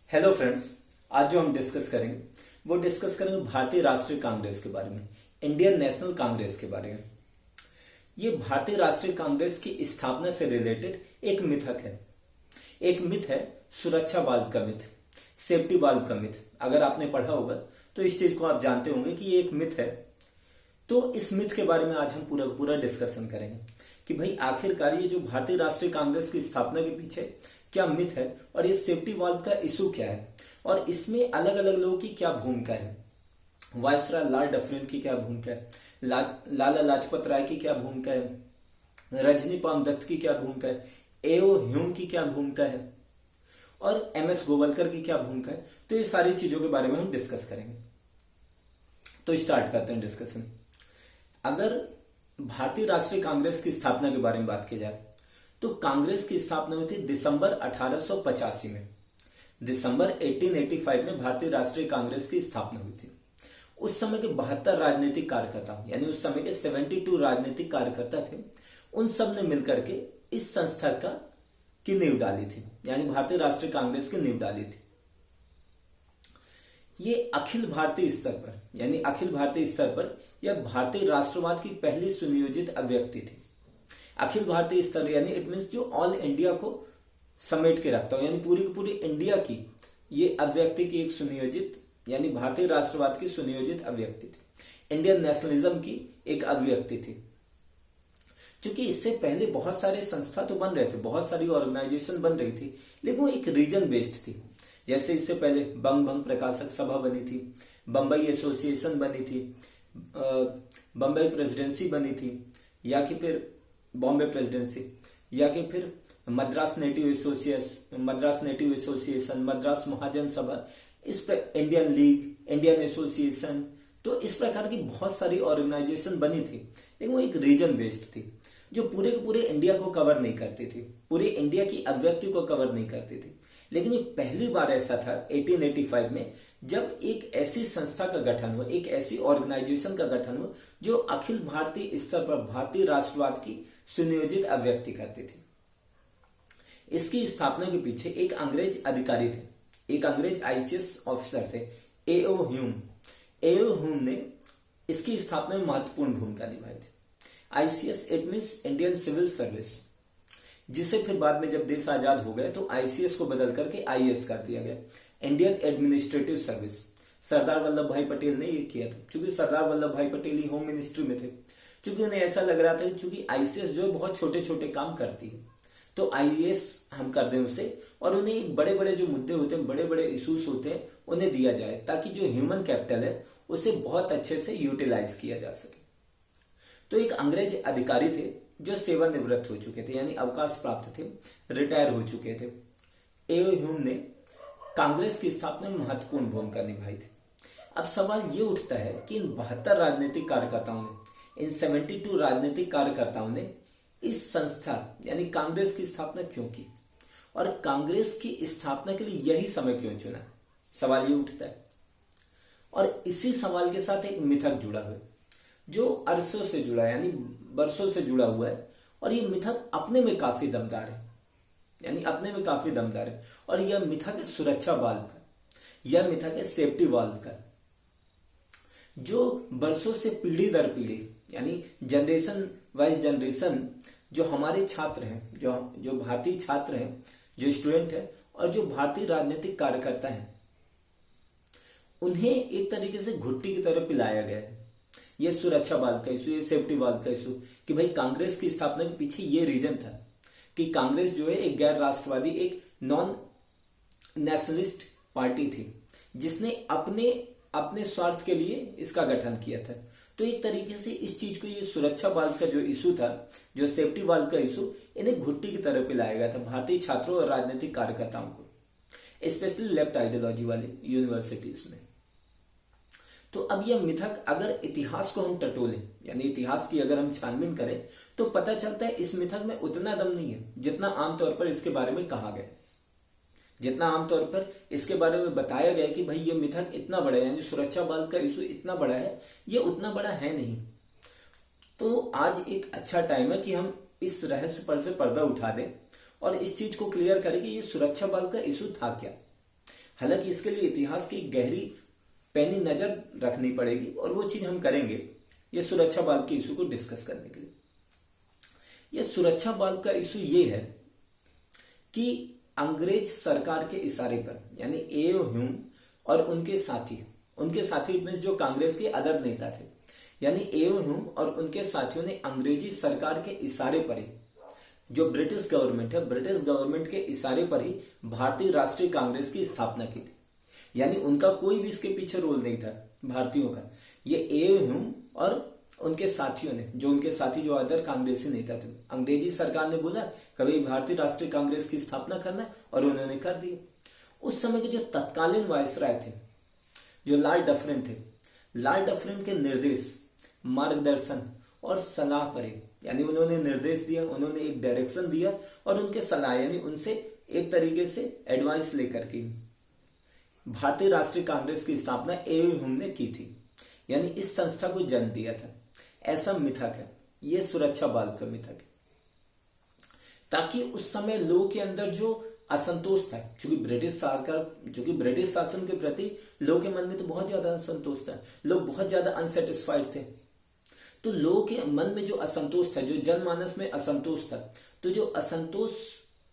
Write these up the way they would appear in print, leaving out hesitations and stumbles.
Hello friends. आज जो हम डिस्कस करेंगे वो डिस्कस करेंगे भारतीय राष्ट्रीय कांग्रेस के बारे में, इंडियन नेशनल कांग्रेस के बारे में। ये भारतीय राष्ट्रीय कांग्रेस की स्थापना से रिलेटेड एक मिथक है। एक मिथ है सुरक्षा वाल्व का मिथ, सेफ्टी वाल्व का मिथ। अगर आपने पढ़ा होगा तो इस चीज को आप जानते होंगे कि ये एक मिथ है। तो इस मिथ के बारे में आज हम पूरा पूरा डिस्कशन करेंगे कि भाई आखिरकार ये जो भारतीय राष्ट्रीय कांग्रेस की स्थापना के पीछे क्या मिथ है और ये सेफ्टी वाल्व का इशू क्या है और इसमें अलग अलग लोगों की क्या भूमिका है। वायसराय लॉर्ड डफरिन की क्या भूमिका है, लाला लाजपत राय की क्या भूमिका है, रजनी पाम दत्त की क्या भूमिका है, एओ ह्यूम की क्या भूमिका है और एमएस गोवलकर की क्या भूमिका है। तो ये सारी चीजों के बारे में हम डिस्कस करेंगे। तो स्टार्ट करते हैं डिस्कशन। अगर भारतीय राष्ट्रीय कांग्रेस की स्थापना के बारे में बात की जाए तो कांग्रेस की स्थापना हुई थी दिसंबर 1885 में। दिसंबर 1885 में भारतीय राष्ट्रीय कांग्रेस की स्थापना हुई थी। उस समय के 72 राजनीतिक कार्यकर्ता, यानी उस समय के 72 राजनीतिक कार्यकर्ता थे, उन सब ने मिलकर के इस संस्था की नींव डाली थी, यानी भारतीय राष्ट्रीय कांग्रेस की नींव डाली थी। ये अखिल भारतीय स्तर पर, यानी अखिल भारतीय स्तर पर यह भारतीय राष्ट्रवाद की पहली सुनियोजित अभिव्यक्ति थी। अखिल भारतीय स्तर यानी इट मीन्स जो ऑल इंडिया को समेट के रखता हो, यानी पूरी की पूरी इंडिया की ये अभिव्यक्ति की एक सुनियोजित, यानी भारतीय राष्ट्रवाद की सुनियोजित अभिव्यक्ति थी। इंडियन नेशनलिज्म की एक अभिव्यक्ति थी। क्योंकि इससे पहले बहुत सारे संस्था तो बन रहे थे, बहुत सारी ऑर्गेनाइजेशन बन रही थी, लेकिन वो एक रीजन बेस्ड थी। जैसे इससे पहले बंग भंग प्रकाशक सभा बनी थी, बंबई एसोसिएशन बनी थी, बंबई प्रेसिडेंसी बनी थी, या कि फिर बॉम्बे प्रेसिडेंसी, या कि फिर मद्रास नेटिव एसोसिएशन, मद्रास महाजन सभा, इस पर इंडियन लीग, इंडियन एसोसिएशन। तो इस प्रकार की बहुत सारी ऑर्गेनाइजेशन बनी थी, लेकिन वो एक रीजन बेस्ड थी जो पूरे के पूरे इंडिया को कवर नहीं करती थी, पूरे इंडिया की अभिव्यक्ति को कवर नहीं करती थी। लेकिन ये पहली बार ऐसा था 1885 में जब एक ऐसी संस्था का गठन हुआ, एक ऐसी ऑर्गेनाइजेशन का गठन हुआ जो अखिल भारतीय स्तर पर भारतीय राष्ट्रवाद की सुनियोजित अभिव्यक्ति करती थी। इसकी स्थापना के पीछे एक अंग्रेज अधिकारी थे, एक अंग्रेज आईसीएस ऑफिसर थे, एओ ह्यूम। एओ ह्यूम ने इसकी स्थापना में महत्वपूर्ण भूमिका निभाई थी। ICS it means Indian civil service, जिसे फिर बाद में जब देश आजाद हो गया तो आईसीएस को बदल करके आईएएस कर दिया गया, Indian administrative service. Sardar Vallabh भाई पटेल ने ये किया था, क्योंकि सरदार वल्लभ भाई पटेल ही होम मिनिस्ट्री में थे। क्योंकि उन्हें ऐसा लग रहा था कि चूंकि आईसीएस जो है बहुत छोटे छोटे काम करती है, तो आईएएस हम कर दें उसे, और उन्हें बड़े बड़े जो मुद्दे होते हैं, बड़े बड़े इश्यूज होते हैं, उन्हें दिया जाए, ताकि जो ह्यूमन कैपिटल है उसे बहुत अच्छे से यूटिलाइज किया जा सके। तो एक अंग्रेज अधिकारी थे जो सेवानिवृत्त हो चुके थे, यानी अवकाश प्राप्त थे, रिटायर हो चुके थे। एओ ह्यूम ने कांग्रेस की स्थापना में महत्वपूर्ण भूमिका निभाई थी। अब सवाल ये उठता है कि इन 72 राजनीतिक कार्यकर्ताओं ने, इन 72 राजनीतिक कार्यकर्ताओं ने इस संस्था यानी कांग्रेस की स्थापना क्यों की, और कांग्रेस की स्थापना के लिए यही समय क्यों चुना, सवाल ये उठता है। और इसी सवाल के साथ एक मिथक जुड़ा हुआ है जो अरसों से जुड़ा है, यानी बरसों से जुड़ा हुआ है, और ये मिथक अपने में काफी दमदार है, यानी अपने में काफी दमदार है। और यह मिथक है सुरक्षा वाल्व का, यह मिथक है सेफ्टी वाल्व का, जो बरसों से पीढ़ी दर पीढ़ी, यानी जनरेशन वाइज जनरेशन, जो हमारे छात्र हैं, जो भारतीय छात्र हैं, जो स्टूडेंट हैं, और जो भारतीय राजनीतिक कार्यकर्ता हैं, उन्हें एक तरीके से घुट्टी की तरह पिलाया गया है। ये सुरक्षा वाल्व का इशू, ये सेफ्टी वाल्व का इशू, कि भाई कांग्रेस की स्थापना के पीछे ये रीजन था कि कांग्रेस जो है एक गैर राष्ट्रवादी, एक नॉन नेशनलिस्ट पार्टी थी, जिसने अपने स्वार्थ के लिए इसका गठन किया था। तो एक तरीके से इस चीज को, ये सुरक्षा वाल्व का जो इशू था, जो सेफ्टी वाल्व का इशू, इन्हें घुट्टी की तरह पिलाया गया था भारतीय छात्रों और राजनीतिक कार्यकर्ताओं को, स्पेशली लेफ्ट आइडियोलॉजी वाले यूनिवर्सिटीज में। तो अब यह मिथक, अगर इतिहास को हम टटोलें, यानी इतिहास की अगर हम छानबीन करें, तो पता चलता है इस मिथक में उतना दम नहीं है जितना आमतौर पर इसके बारे में कहा गया, जितना आमतौर पर इसके बारे में बताया गया कि भाई ये मिथक इतना बड़ा है, यानी सुरक्षा बल का इशू इतना बड़ा है, ये उतना बड़ा है नहीं। तो आज एक अच्छा टाइम है कि हम इस रहस्य पर से पर्दा उठा दें और इस चीज को क्लियर करे कि ये सुरक्षा बल का इशू था क्या। हालांकि इसके लिए इतिहास की गहरी पैनी नजर रखनी पड़ेगी और वो चीज हम करेंगे ये सुरक्षा बल के इशू को डिस्कस करने के लिए। ये सुरक्षा बल का इशू ये है कि अंग्रेज सरकार के इशारे पर, यानी ए.ओ. ह्यूम और उनके साथी मीन्स जो कांग्रेस के अदर नेता थे, यानी ए.ओ. ह्यूम और उनके साथियों ने अंग्रेजी सरकार के इशारे पर ही, जो ब्रिटिश गवर्नमेंट है, ब्रिटिश गवर्नमेंट के इशारे पर ही भारतीय राष्ट्रीय कांग्रेस की स्थापना की थी। यानी उनका कोई भी इसके पीछे रोल नहीं था भारतीयों का। ये ए.ओ. ह्यूम और उनके साथियों ने, जो उनके साथी जो अदर कांग्रेसी नेता थे, अंग्रेजी सरकार ने बोला कभी भारतीय राष्ट्रीय कांग्रेस की स्थापना करना और उन्होंने कर दी। उस समय के जो तत्कालीन वायसराय थे, जो लॉर्ड डफरिन थे, लॉर्ड डफरिन के निर्देश, मार्गदर्शन और सलाह पर, यानी उन्होंने निर्देश दिया, उन्होंने एक डायरेक्शन दिया और उनके सलाह, यानी उनसे एक तरीके से एडवाइस लेकर के भारतीय राष्ट्रीय कांग्रेस की स्थापना ए.ओ. ह्यूम ने की थी, यानी इस संस्था को जन्म दिया था। ऐसा मिथक है, ये सुरक्षा बल का मिथक है, ताकि उस समय लोगों के अंदर जो असंतोष था, क्योंकि ब्रिटिश शासन के प्रति लोगों के मन में तो बहुत ज्यादा असंतोष था, लोग बहुत ज्यादा अनसेटिस्फाइड थे। तो लोगों के मन में जो असंतोष था, जो जनमानस में असंतोष था, तो जो असंतोष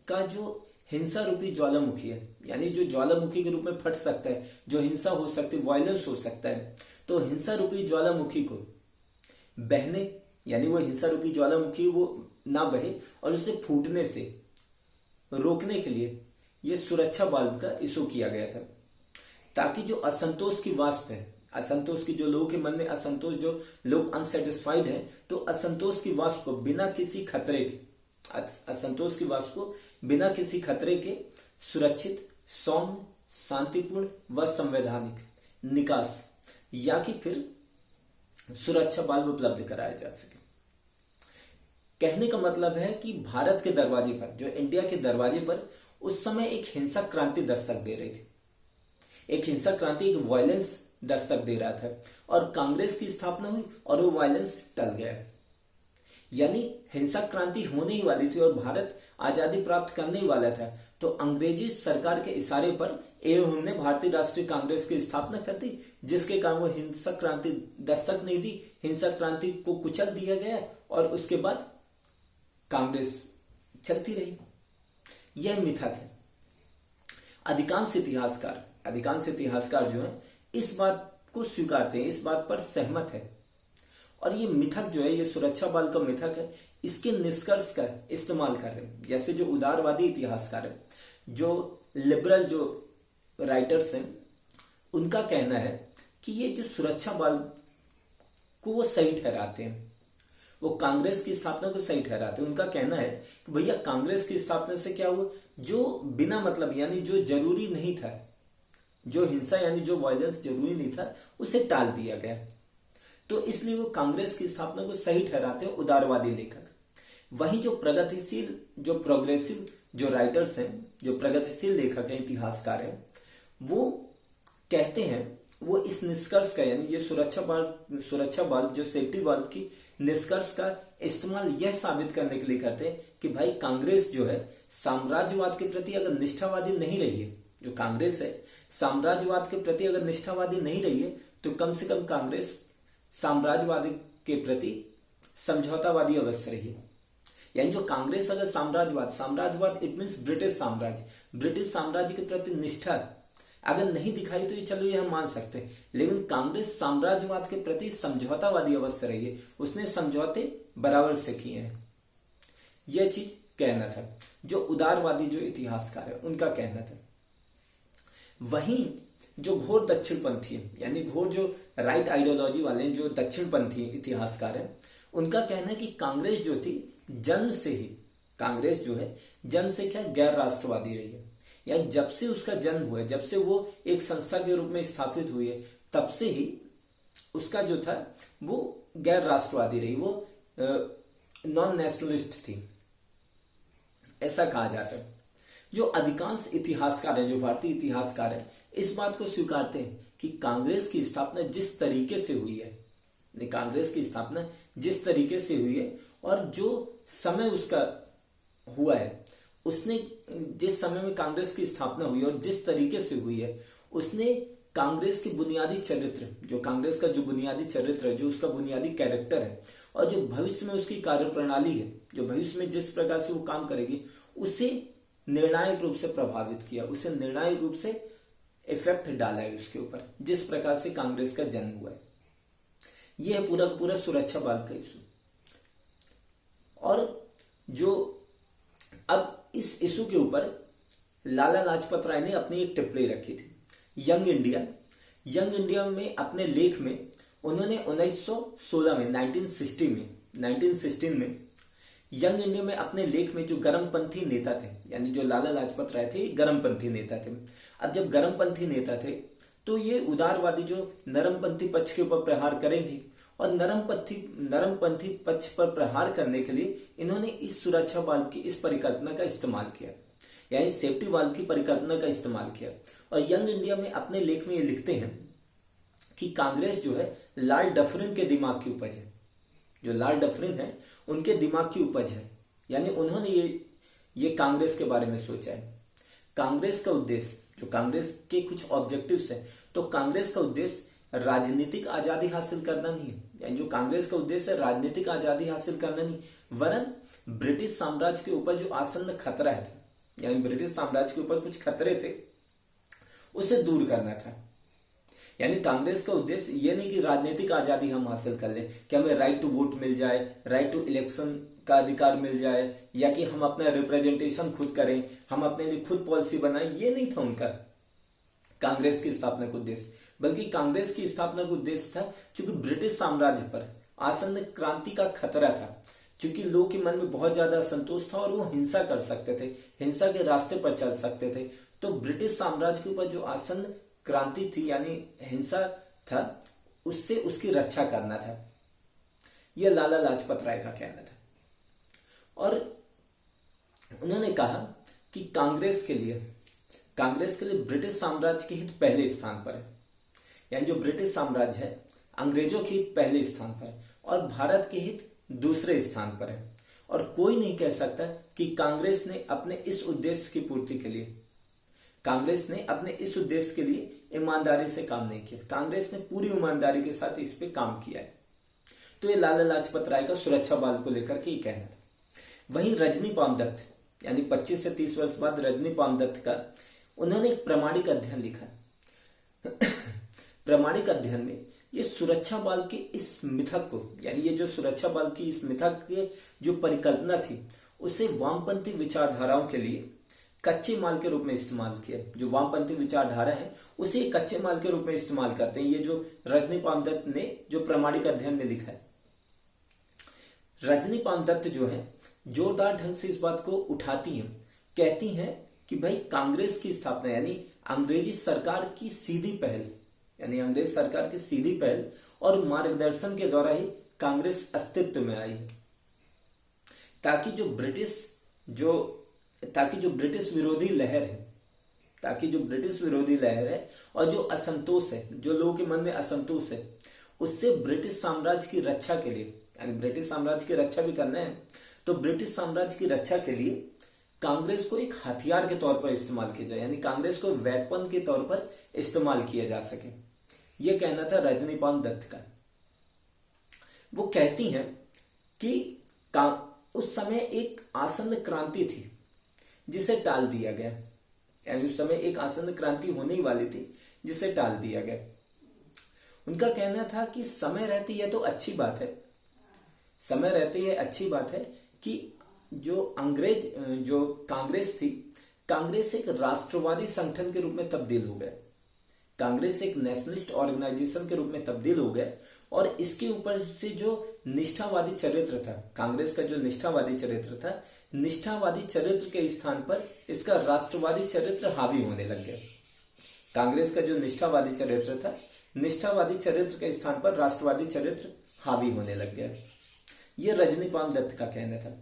का जो हिंसा रूपी ज्वालामुखी है, यानी जो ज्वालामुखी के रूप में फट सकता है, जो हिंसा हो सकती है, वायलेंस हो सकता है, तो हिंसा रूपी ज्वालामुखी को बहने, यानी वो हिंसा रूपी ज्वालामुखी वो ना बहे और उसे फूटने से रोकने के लिए ये सुरक्षा बल्ब का इशू किया गया था, ताकि जो असंतोष की वाष्प है, असंतोष की जो लोगों के मन में असंतोष, जो लोग अनसेटिस्फाइड हैं, तो असंतोष की वाष्प को बिना किसी खतरे के, असंतोष की वाष्प को बिना किसी खतरे के सुरक्षित, सौम्य, शांतिपूर्ण व संवैधानिक निकास या कि फिर सुरक्षा बल्ब उपलब्ध कराया जा सके। कहने का मतलब है कि भारत के दरवाजे पर, जो इंडिया के दरवाजे पर उस समय एक हिंसक क्रांति दस्तक दे रही थी, एक हिंसक क्रांति, एक वायलेंस दस्तक दे रहा था और कांग्रेस की स्थापना हुई और वो वायलेंस टल गया। यानी हिंसक क्रांति होने ही वाली थी और भारत आजादी प्राप्त करने ही वाला था, तो अंग्रेजी सरकार के इशारे पर ए.ओ. ह्यूम ने भारतीय राष्ट्रीय कांग्रेस की स्थापना कर दी, जिसके कारण वो हिंसक क्रांति दस्तक नहीं दी, हिंसक क्रांति को कुचल दिया गया और उसके बाद कांग्रेस चलती रही। यह मिथक है। अधिकांश इतिहासकार जो है इस बात को स्वीकारते हैं, इस बात पर सहमत है। और ये मिथक जो है, ये सुरक्षा बल का मिथक है, इसके निष्कर्ष का इस्तेमाल कर रहे हैं। जैसे जो उदारवादी इतिहासकार है, जो लिबरल जो राइटर्स हैं, उनका कहना है कि ये जो सुरक्षा बल को वो सही ठहराते हैं, वो कांग्रेस की स्थापना को सही ठहराते हैं। उनका कहना है कि भैया कांग्रेस की स्थापना से क्या हुआ, जो बिना मतलब, यानी जो जरूरी नहीं था, जो हिंसा यानी जो वायलेंस जरूरी नहीं था, उसे टाल दिया गया। तो इसलिए वो कांग्रेस की स्थापना को सही ठहराते हैं उदारवादी लेखक। वहीं जो प्रगतिशील, जो प्रोग्रेसिव जो राइटर्स हैं, जो प्रगतिशील लेखक हैं, इतिहासकार हैं, वो कहते हैं, वो इस निष्कर्ष का, यानी ये सुरक्षा बल्ब जो सेफ्टी बल्ब की निष्कर्ष का इस्तेमाल यह साबित करने के लिए करते हैं कि भाई कांग्रेस जो है साम्राज्यवाद के प्रति अगर निष्ठावादी नहीं रही है, जो कांग्रेस है साम्राज्यवाद के प्रति अगर निष्ठावादी नहीं रही है, तो कम से कम कांग्रेस साम्राज्यवाद के प्रति समझौतावादी अवश्य रही है। यानी जो कांग्रेस अगर साम्राज्यवाद इट मीन्स ब्रिटिश साम्राज्य के प्रति निष्ठा अगर नहीं दिखाई तो ये चलो ये हम मान सकते हैं, लेकिन कांग्रेस साम्राज्यवाद के प्रति समझौतावादी अवश्य रही है, उसने समझौते बराबर से किए हैं। यह चीज कहना था जो उदारवादी जो इतिहासकार है उनका कहना था। वहीं जो घोर दक्षिणपंथी है, यानी घोर जो राइट आइडियोलॉजी वाले जो दक्षिणपंथी इतिहासकार है, उनका कहना है कि कांग्रेस जो थी जन्म से ही, कांग्रेस जो है जन्म से क्या गैर राष्ट्रवादी रही है। यानी जब से उसका जन्म हुआ है, जब से वो एक संस्था के रूप में स्थापित हुई है, तब से ही उसका जो था वो गैर राष्ट्रवादी रही, वो नॉन नेशनलिस्ट थी, ऐसा कहा जाता है। जो अधिकांश इतिहासकार हैं, जो भारतीय इतिहासकार हैं, इस बात को स्वीकारते हैं कि कांग्रेस की स्थापना जिस तरीके से हुई है, कांग्रेस की स्थापना जिस तरीके से हुई है और जो समय उसका हुआ है, उसने जिस समय में कांग्रेस की स्थापना हुई और जिस तरीके से हुई है, उसने कांग्रेस की बुनियादी चरित्र, जो कांग्रेस का जो बुनियादी चरित्र है, जो उसका बुनियादी कैरेक्टर है और जो भविष्य में उसकी कार्यप्रणाली है, जो भविष्य में जिस प्रकार से वो काम करेगी, उसे निर्णायक रूप से प्रभावित किया, उसे निर्णायक रूप से इफेक्ट डाला है उसके ऊपर, जिस प्रकार से कांग्रेस का जन्म हुआ है। यह है पूरा पूरा सुरक्षा बल का इशू। और जो अब इस इशू के ऊपर लाला लाजपत राय ने अपनी एक टिप्पणी रखी थी, यंग इंडिया में अपने लेख में उन्होंने 1916 में 1916 में यंग इंडिया में अपने लेख में जो गर्मपंथी नेता थे, यानी जो लाला लाजपत राय थे, गर्मपंथी नेता थे। अब जब गर्मपंथी नेता थे तो ये उदारवादी जो नरमपंथी पक्ष के ऊपर प्रहार करेंगे, और नरमपंथी पक्ष पर प्रहार करने के लिए इन्होंने इस सुरक्षा वाल्व की इस परिकल्पना का इस्तेमाल किया, यानी सेफ्टी वाल्व की परिकल्पना का इस्तेमाल किया। और यंग इंडिया में अपने लेख में ये लिखते हैं कि कांग्रेस जो है लॉर्ड डफरिन के दिमाग की उपज है, जो लॉर्ड डफरिन है उनके दिमाग की उपज है, यानी उन्होंने ये कांग्रेस के बारे में सोचा है। कांग्रेस का उद्देश्य, जो कांग्रेस के कुछ ऑब्जेक्टिव्स है, तो कांग्रेस का उद्देश्य राजनीतिक आजादी हासिल करना नहीं है, यानी जो कांग्रेस का उद्देश्य है राजनीतिक आजादी हासिल करना नहीं, वरन ब्रिटिश साम्राज्य के ऊपर जो आसन्न खतरा है, यानी ब्रिटिश साम्राज्य के ऊपर कुछ खतरे थे, उसे दूर करना था। यानी कांग्रेस का उद्देश्य ये नहीं कि राजनीतिक आजादी हम हासिल कर लें, कि हमें राइट टू वोट मिल जाए, राइट टू इलेक्शन का अधिकार मिल जाए, या कि हम अपना रिप्रेजेंटेशन खुद करें, हम अपने लिए खुद पॉलिसी बनाएं, ये नहीं था उनका कांग्रेस की स्थापना का उद्देश्य। बल्कि कांग्रेस की स्थापना का उद्देश्य था चूंकि ब्रिटिश साम्राज्य पर आसन्न क्रांति का खतरा था, चूंकि लोग के मन में बहुत ज्यादा असंतोष था और वो हिंसा कर सकते थे, हिंसा के रास्ते पर चल सकते थे, तो ब्रिटिश साम्राज्य के ऊपर जो आसन्न क्रांति थी यानी हिंसा था, उससे उसकी रक्षा करना था। यह लाला लाजपत राय का कहना था। और उन्होंने कहा कि कांग्रेस के लिए ब्रिटिश साम्राज्य के हित पहले स्थान पर है, यानी जो ब्रिटिश साम्राज्य है अंग्रेजों के हित पहले स्थान पर है और भारत के हित दूसरे स्थान पर है। और कोई नहीं कह सकता कि कांग्रेस ने अपने इस उद्देश्य की पूर्ति के लिए, कांग्रेस ने अपने इस उद्देश्य के लिए ईमानदारी से काम नहीं किया। कांग्रेस ने पूरी ईमानदारी के साथ इस पे काम किया है। तो ये लाला लाजपत राय का सुरक्षा बल को लेकर के ये कहना था। वहीं रजनी पामदत्त, यानी 25 से 30 वर्ष बाद रजनी पामदत्त का, उन्होंने एक प्रामाणिक अध्ययन लिखा। प्रामाणिक अध्ययन में ये सुरक्षा बल के इस मिथक को, यानी ये जो सुरक्षा बल की इस मिथक की जो परिकल्पना थी, उसे वामपंथी विचारधाराओं के लिए कच्चे माल के रूप में इस्तेमाल किया। जो वामपंथी विचारधारा है उसे कच्चे माल के रूप में इस्तेमाल करते हैं। ये जो रजनी पामदत्त ने जो प्रामाणिक अध्ययन में लिखा है, रजनी पामदत्त जो है जोरदार ढंग से इस बात को उठाती हैं, कहती हैं कि भाई कांग्रेस की स्थापना यानी अंग्रेजी सरकार की सीधी पहल, यानी अंग्रेज सरकार की सीधी पहल और मार्गदर्शन के द्वारा ही कांग्रेस अस्तित्व में आई है, ताकि जो ब्रिटिश विरोधी लहर है और जो असंतोष है, जो लोगों के मन में असंतोष है, उससे ब्रिटिश साम्राज्य की रक्षा के लिए, यानी ब्रिटिश साम्राज्य की रक्षा भी करना है, तो ब्रिटिश साम्राज्य की रक्षा के लिए कांग्रेस को एक हथियार के तौर पर इस्तेमाल किया जाए, यानी कांग्रेस को वेपन के तौर पर इस्तेमाल किया जा सके। यह कहना था रजनी पामदत्त का। वो कहती हैं कि उस समय एक आसन्न क्रांति थी जिसे टाल दिया गया, यानी उस समय एक आसन्न क्रांति होने ही वाली थी जिसे टाल दिया गया। उनका कहना था कि समय रहती है तो अच्छी बात है, समय रहती है अच्छी बात है कि जो कांग्रेस थी, कांग्रेस एक राष्ट्रवादी संगठन के रूप में तब्दील हो गया, कांग्रेस एक नेशनलिस्ट ऑर्गेनाइजेशन के रूप में तब्दील हो गया। और इसके ऊपर से जो निष्ठावादी चरित्र था, कांग्रेस का जो निष्ठावादी चरित्र था, निष्ठावादी चरित्र के स्थान पर इसका राष्ट्रवादी चरित्र हावी होने लग गया। कांग्रेस का जो निष्ठावादी चरित्र था, निष्ठावादी चरित्र के स्थान पर राष्ट्रवादी चरित्र हावी होने लग गया। यह रजनी पामदत्त का कहना था।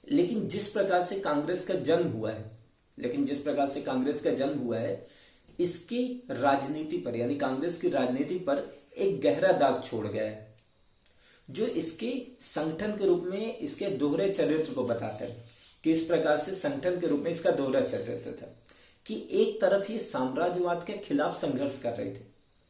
लेकिन जिस प्रकार से कांग्रेस का जन्म हुआ है, इसकी राजनीति पर, यानी कांग्रेस की राजनीति पर एक गहरा दाग छोड़ गया है, जो इसके संगठन के रूप में इसके दोहरे चरित्र को बताता है। कि इस प्रकार से संगठन के रूप में इसका दौरा चल रहा था कि एक तरफ ये साम्राज्यवाद के खिलाफ संघर्ष कर रहे थे,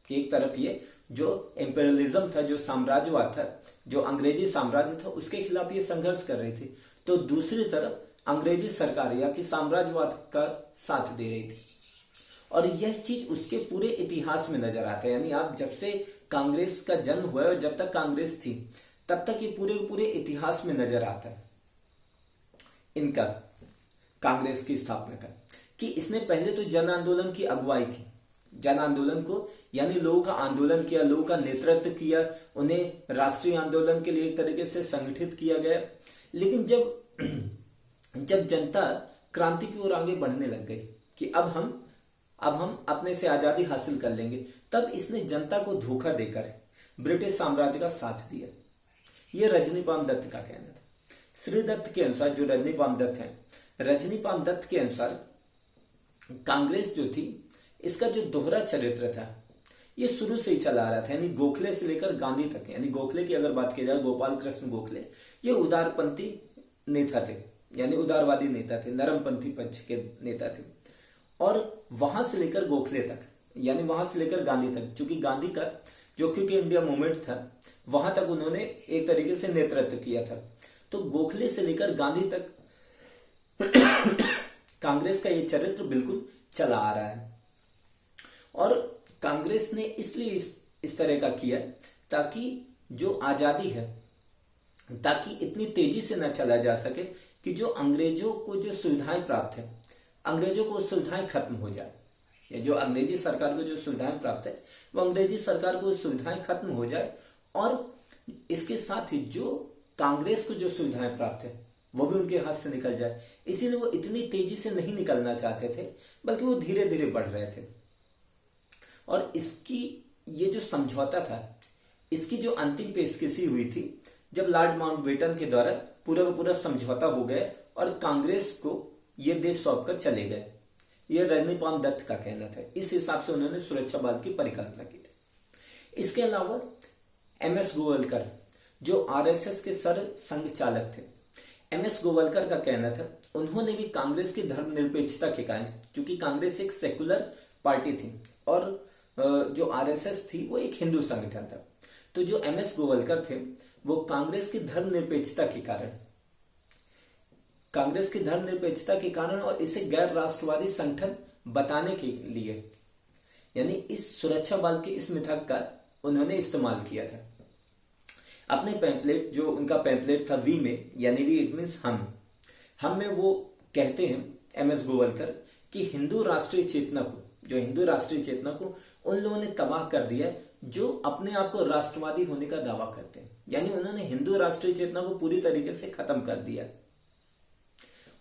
कि एक तरफ ये जो इम्पेरियलिज्म था, जो साम्राज्यवाद था, जो अंग्रेजी साम्राज्य था, उसके खिलाफ ये संघर्ष कर रही थी, तो दूसरी तरफ अंग्रेजी सरकार या कि साम्राज्यवाद का साथ दे रही थी। और यह चीज उसके पूरे इतिहास में नजर आता है। यानी आप जब से कांग्रेस का जन्म हुआ और जब तक कांग्रेस थी तब तक ये पूरे इतिहास में नजर आता है इनका, कांग्रेस की स्थापना का, कि इसने पहले तो जन आंदोलन की अगुवाई की, जन आंदोलन को यानी लोगों का आंदोलन किया, लोगों का नेतृत्व किया, उन्हें राष्ट्रीय आंदोलन के लिए एक तरीके से संगठित किया गया। लेकिन जब जनता क्रांति की ओर आगे बढ़ने लग गई कि अब हम अपने से आजादी हासिल कर लेंगे, तब इसने जनता को धोखा देकर ब्रिटिश साम्राज्य का साथ दिया। यह रजनीपाल दत्त का कहना था। श्री दत्त के अनुसार, जो रजनीपाल दत्त है, रजनीपाल दत्त के अनुसार कांग्रेस जो थी इसका जो दोहरा चरित्र था ये शुरू से ही चला आ रहा था। यानी गोखले से लेकर गांधी तक, यानी गोखले की अगर बात की जाए, गोपाल कृष्ण गोखले, ये उदारपंथी नेता थे, यानी उदारवादी नेता थे, नरमपंथी पक्ष के नेता थे। और वहां से लेकर गोखले तक, यानी वहां से लेकर गांधी तक, चूंकि गांधी का जो क्विट इंडिया मूवमेंट था वहां तक उन्होंने एक तरीके से नेतृत्व किया था। तो गोखले से लेकर गांधी तक कांग्रेस का ये चरित्र बिल्कुल चला आ रहा है। और कांग्रेस ने इसलिए इस तरह का किया ताकि जो आजादी है, ताकि इतनी तेजी से न चला जा सके कि जो अंग्रेजों को जो सुविधाएं प्राप्त है, अंग्रेजों को सुविधाएं खत्म हो जाए, या जो अंग्रेजी सरकार को जो सुविधाएं प्राप्त है वो अंग्रेजी सरकार को सुविधाएं खत्म हो जाए, और इसके साथ ही जो कांग्रेस को जो सुविधाएं प्राप्त है वो भी उनके हाथ से निकल जाए। इसीलिए वो इतनी तेजी से नहीं निकलना चाहते थे, बल्कि वो धीरे धीरे बढ़ रहे थे। और इसकी ये जो समझौता था, इसकी जो अंतिम पेशकशी हुई थी जब लॉर्ड माउंटबेटन के द्वारा पूरा का पूरा समझौता हो गया और कांग्रेस को ये देश सौंप कर चले गए। ये रजनीपाल दत्त का कहना था। इस हिसाब से उन्होंने सुरक्षा बल की परिकल्पना की थी। इसके अलावा एमएस गोवलकर, जो आरएसएस के सर संघ चालक थे, एमएस गोवलकर का कहना था, उन्होंने भी कांग्रेस की धर्मनिरपेक्षता के कारण, क्योंकि कांग्रेस एक सेकुलर पार्टी थी और जो आरएसएस थी वो एक हिंदू संगठन था, तो जो एमएस गोवलकर थे वो कांग्रेस की धर्मनिरपेक्षता के कारण, कांग्रेस की धर्मनिरपेक्षता के कारण और इसे गैर राष्ट्रवादी संगठन बताने के लिए, यानी इस सुरक्षा बल के इस मिथक का उन्होंने इस्तेमाल किया था अपने पैम्पलेट, जो उनका पैम्पलेट था वी में, यानी वी इट मीन्स हम में वो कहते हैं एमएस गोवलकर कि हिंदू राष्ट्रीय चेतना को, जो हिंदू राष्ट्रीय चेतना को उन लोगों ने तबाह कर दिया जो अपने आप को राष्ट्रवादी होने का दावा करते हैं। यानी उन्होंने हिंदू राष्ट्रीय चेतना को पूरी तरीके से खत्म कर दिया।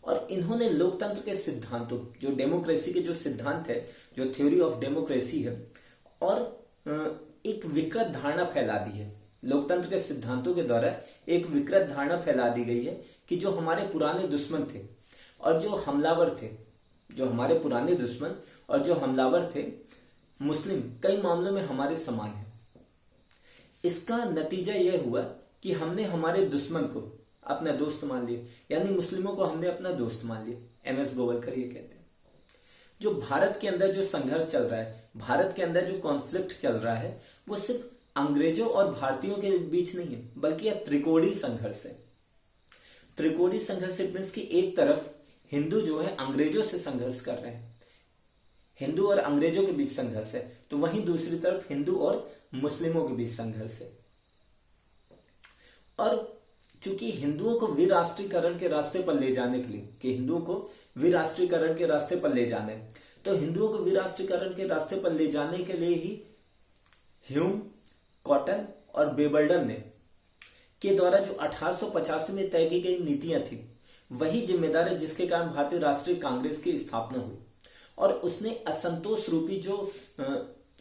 और इन्होंने लोकतंत्र के सिद्धांतों, जो डेमोक्रेसी के जो सिद्धांत है, जो थ्योरी ऑफ डेमोक्रेसी है, और एक विकृत धारणा फैला दी है। लोकतंत्र के सिद्धांतों के द्वारा एक विकृत धारणा फैला दी गई है कि जो हमारे पुराने दुश्मन थे और जो हमलावर थे, जो हमारे पुराने दुश्मन और जो हमलावर थे, मुस्लिम कई मामलों में हमारे समान है। इसका नतीजा यह हुआ कि हमने हमारे दुश्मन को अपना दोस्त मान लिया, यानी मुस्लिमों को हमने अपना दोस्त मान लिया। एमएस गोवलकर ये कहते हैं। जो भारत के अंदर जो संघर्ष चल रहा है, भारत के अंदर जो कॉन्फ्लिक्ट चल रहा है, वो सिर्फ अंग्रेजों और भारतीयों के बीच नहीं है, बल्कि यह त्रिकोणीय संघर्ष है। त्रिकोणीय संघर्ष इट मीन्स कि एक तरफ हिंदू जो है अंग्रेजों से संघर्ष कर रहे हैं, हिंदू और अंग्रेजों के बीच संघर्ष है, तो वहीं दूसरी तरफ हिंदू और मुस्लिमों के बीच संघर्ष है। और चूंकि हिंदुओं को विराष्ट्रीयकरण के रास्ते पर ले जाने के लिए, कि हिंदुओं को विराष्ट्रीयकरण के रास्ते पर ले जाना है, तो हिंदुओं को विराष्ट्रीयकरण के रास्ते पर ले जाने के लिए ही ह्यूम, कॉटन और बेबल्डन ने के द्वारा जो 1885 में तय की गई नीतियां थी, वही जिम्मेदार है जिसके कारण भारतीय राष्ट्रीय कांग्रेस की स्थापना हुई। और उसने असंतोष रूपी जो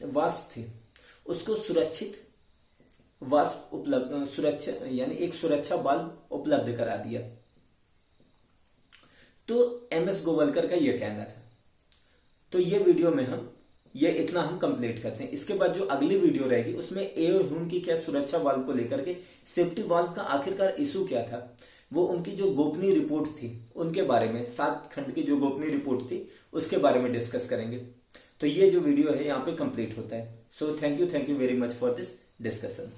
वाष्प थे उसको सुरक्षित वाष्प उपलब्ध, सुरक्षा यानी एक सुरक्षा बल्ब उपलब्ध करा दिया। तो एमएस गोवलकर का यह कहना था। तो ये वीडियो में हम ये इतना हम कंप्लीट करते हैं। इसके बाद जो अगली वीडियो रहेगी उसमें ए और ह्यूम की क्या सुरक्षा वाल्व को लेकर के सेफ्टी वाल्व का आखिरकार इशू क्या था, वो उनकी जो गोपनीय रिपोर्ट थी उनके बारे में, 7 खंड की जो गोपनीय रिपोर्ट थी उसके बारे में डिस्कस करेंगे। तो ये जो वीडियो है यहाँ पे कंप्लीट होता है। So thank you very much for this discussion.